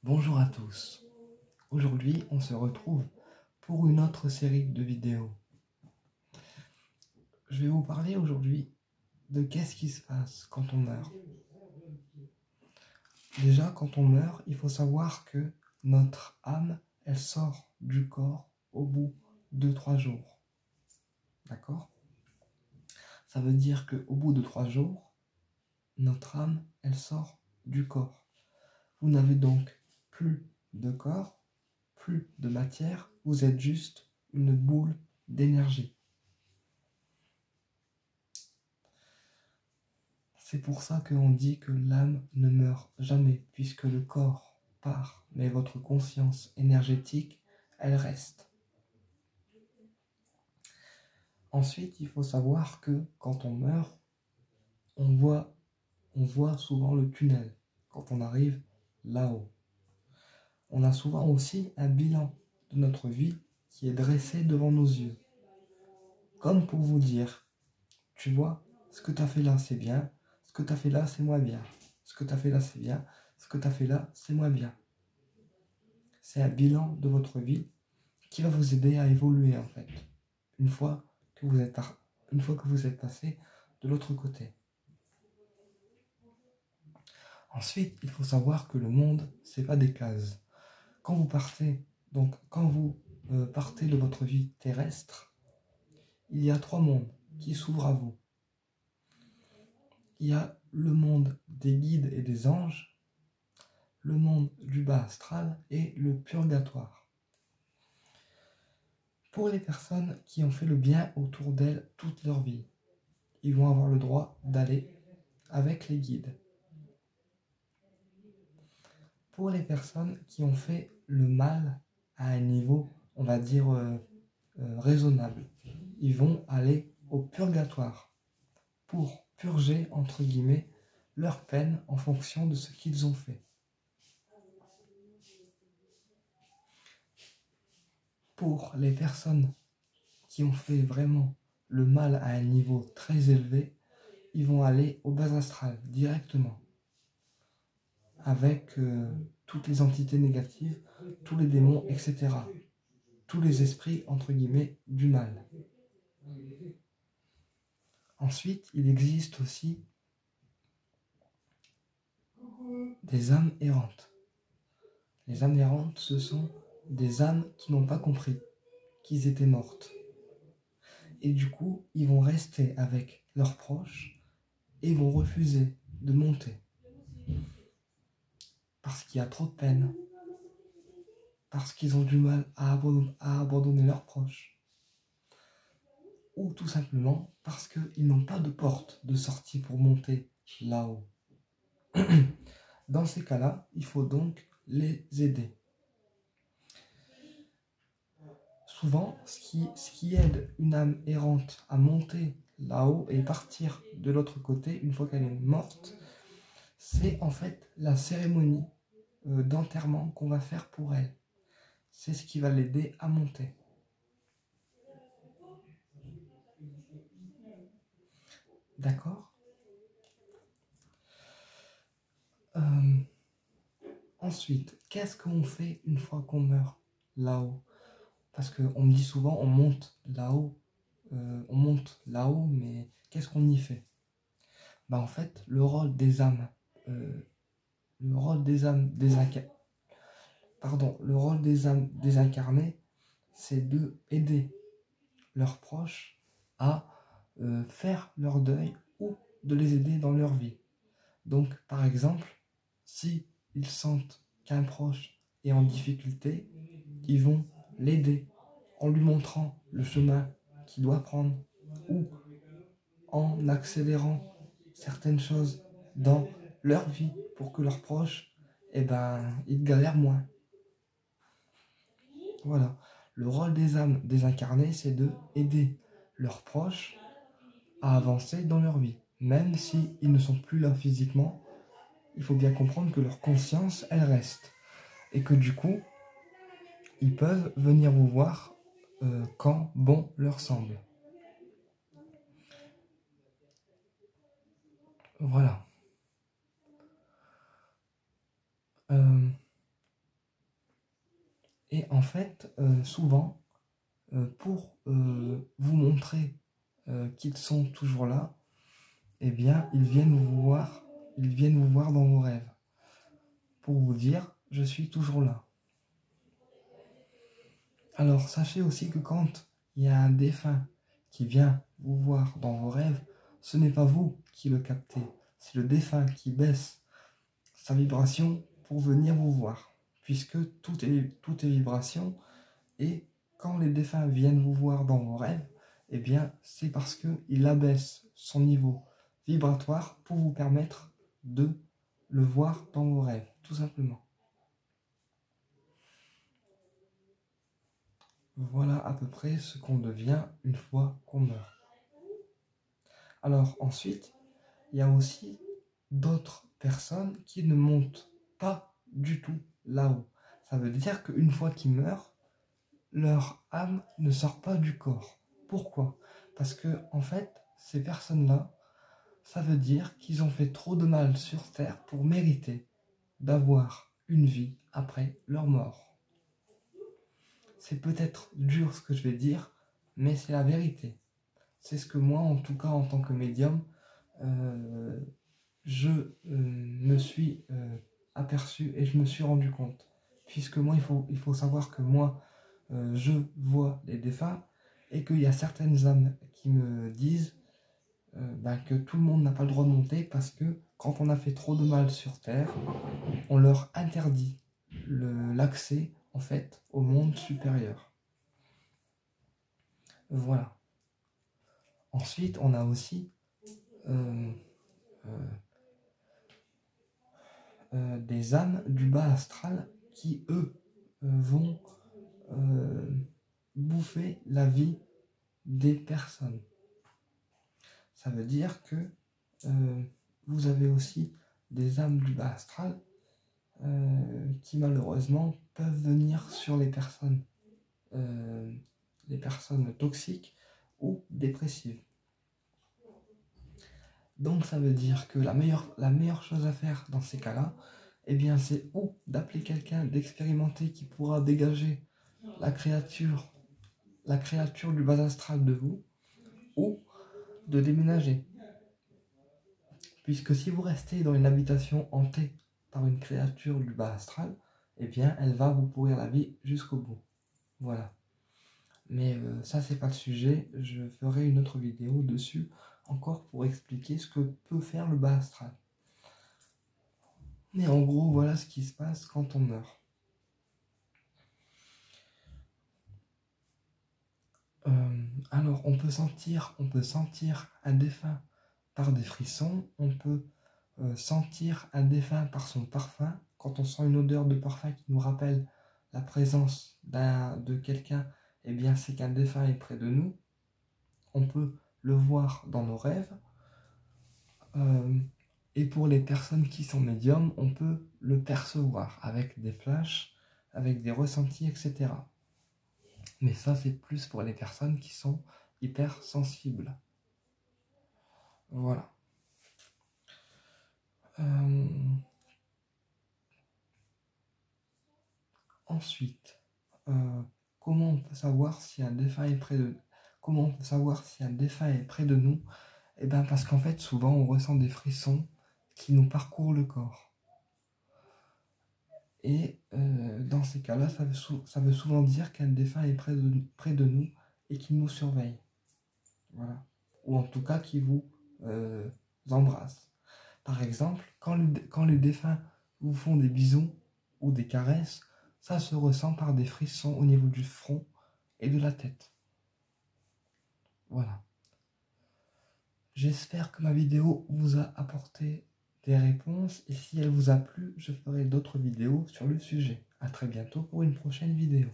Bonjour à tous. Aujourd'hui, on se retrouve pour une autre série de vidéos. Je vais vous parler aujourd'hui de qu'est-ce qui se passe quand on meurt. Déjà, quand on meurt, il faut savoir que notre âme, elle sort du corps au bout de 3 jours. D'accord? Ça veut dire qu'au bout de 3 jours, notre âme, elle sort du corps. Vous n'avez donc plus de corps, plus de matière, vous êtes juste une boule d'énergie. C'est pour ça qu'on dit que l'âme ne meurt jamais, puisque le corps part, mais votre conscience énergétique, elle reste. Ensuite, il faut savoir que quand on meurt, on voit souvent le tunnel quand on arrive là-haut. On a souvent aussi un bilan de notre vie qui est dressé devant nos yeux. Comme pour vous dire, tu vois, ce que tu as fait là, c'est bien, ce que tu as fait là, c'est moins bien. Ce que tu as fait là, c'est bien, ce que tu as fait là, c'est moins bien. C'est un bilan de votre vie qui va vous aider à évoluer en fait, une fois que vous êtes passé de l'autre côté. Ensuite, il faut savoir que le monde, c'est pas des cases. Quand vous partez de votre vie terrestre, il y a 3 mondes qui s'ouvrent à vous. Il y a le monde des guides et des anges, le monde du bas astral et le purgatoire. Pour les personnes qui ont fait le bien autour d'elles toute leur vie, ils vont avoir le droit d'aller avec les guides. Pour les personnes qui ont fait le mal à un niveau, on va dire, raisonnable, ils vont aller au purgatoire pour purger, entre guillemets, leur peine en fonction de ce qu'ils ont fait. Pour les personnes qui ont fait vraiment le mal à un niveau très élevé, ils vont aller au bas astral directement, avec toutes les entités négatives, tous les démons, etc. Tous les esprits, entre guillemets, du mal. Ensuite, il existe aussi des âmes errantes. Les âmes errantes, ce sont des âmes qui n'ont pas compris qu'ils étaient mortes. Et du coup, ils vont rester avec leurs proches et vont refuser de monter. Parce qu'il y a trop de peine. Parce qu'ils ont du mal à abandonner leurs proches. Ou tout simplement parce qu'ils n'ont pas de porte de sortie pour monter là-haut. Dans ces cas-là, il faut donc les aider. Souvent, ce qui aide une âme errante à monter là-haut et partir de l'autre côté, une fois qu'elle est morte, c'est en fait la cérémonie d'enterrement qu'on va faire pour elle. C'est ce qui va l'aider à monter. D'accord ? Ensuite, qu'est-ce qu'on fait une fois qu'on meurt là-haut ? Parce qu'on me dit souvent, on monte là-haut, mais qu'est-ce qu'on y fait ? En fait, le rôle des âmes désincarnées, c'est de aider leurs proches à faire leur deuil ou de les aider dans leur vie. Donc, par exemple, si ils sentent qu'un proche est en difficulté, ils vont l'aider en lui montrant le chemin qu'il doit prendre ou en accélérant certaines choses dans leur vie pour que leurs proches, ils galèrent moins. Voilà. Le rôle des âmes désincarnées, c'est de aider leurs proches à avancer dans leur vie. Même s'ils ne sont plus là physiquement, il faut bien comprendre que leur conscience, elle reste. Et que du coup, ils peuvent venir vous voir quand bon leur semble. Voilà. Et en fait, souvent, pour vous montrer qu'ils sont toujours là, eh bien, ils viennent vous voir dans vos rêves, pour vous dire, je suis toujours là. Alors, sachez aussi que quand il y a un défunt qui vient vous voir dans vos rêves, ce n'est pas vous qui le captez, c'est le défunt qui baisse sa vibration pour venir vous voir, puisque tout est vibration, et quand les défunts viennent vous voir dans vos rêves, eh bien, c'est parce qu'il abaisse son niveau vibratoire pour vous permettre de le voir dans vos rêves, tout simplement. Voilà à peu près ce qu'on devient une fois qu'on meurt. Alors ensuite, il y a aussi d'autres personnes qui ne montent pas du tout là-haut. Ça veut dire qu'une fois qu'ils meurent, leur âme ne sort pas du corps. Pourquoi? Parce que en fait, ces personnes-là, ça veut dire qu'ils ont fait trop de mal sur Terre pour mériter d'avoir une vie après leur mort. C'est peut-être dur ce que je vais dire, mais c'est la vérité. C'est ce que moi, en tout cas en tant que médium, je me suis aperçu et je me suis rendu compte. Puisque moi, il faut savoir que moi, je vois les défunts et qu'il y a certaines âmes qui me disent que tout le monde n'a pas le droit de monter parce que quand on a fait trop de mal sur Terre, on leur interdit l'accès en fait au monde supérieur. Voilà. Ensuite, on a aussi des âmes du bas astral qui, eux, vont bouffer la vie des personnes. Ça veut dire que vous avez aussi des âmes du bas astral qui malheureusement peuvent venir sur les personnes toxiques ou dépressives. Donc ça veut dire que la meilleure chose à faire dans ces cas-là, eh bien c'est ou d'appeler quelqu'un d'expérimenté qui pourra dégager la créature du bas astral de vous, ou de déménager. Puisque si vous restez dans une habitation hantée par une créature du bas astral, eh bien elle va vous pourrir la vie jusqu'au bout. Voilà. Mais ça c'est pas le sujet, je ferai une autre vidéo dessus encore pour expliquer ce que peut faire le bas astral. Mais en gros, voilà ce qui se passe quand on meurt. Alors, on peut sentir un défunt par des frissons, on peut sentir un défunt par son parfum. Quand on sent une odeur de parfum qui nous rappelle la présence de quelqu'un, eh bien c'est qu'un défunt est près de nous. On peut le voir dans nos rêves. Et pour les personnes qui sont médiums, on peut le percevoir avec des flashs, avec des ressentis, etc. Mais ça, c'est plus pour les personnes qui sont hyper sensibles. Voilà. Ensuite, comment on peut savoir si un défunt est près de nous? Eh bien, parce qu'en fait, souvent, on ressent des frissons qui nous parcourent le corps. Et dans ces cas-là, ça veut souvent dire qu'un défunt est près de nous et qu'il nous surveille. Voilà. Ou en tout cas, qu'il vous embrasse. Par exemple, quand les défunts vous font des bisous ou des caresses, ça se ressent par des frissons au niveau du front et de la tête. Voilà. J'espère que ma vidéo vous a apporté des réponses et si elle vous a plu, je ferai d'autres vidéos sur le sujet. À très bientôt pour une prochaine vidéo.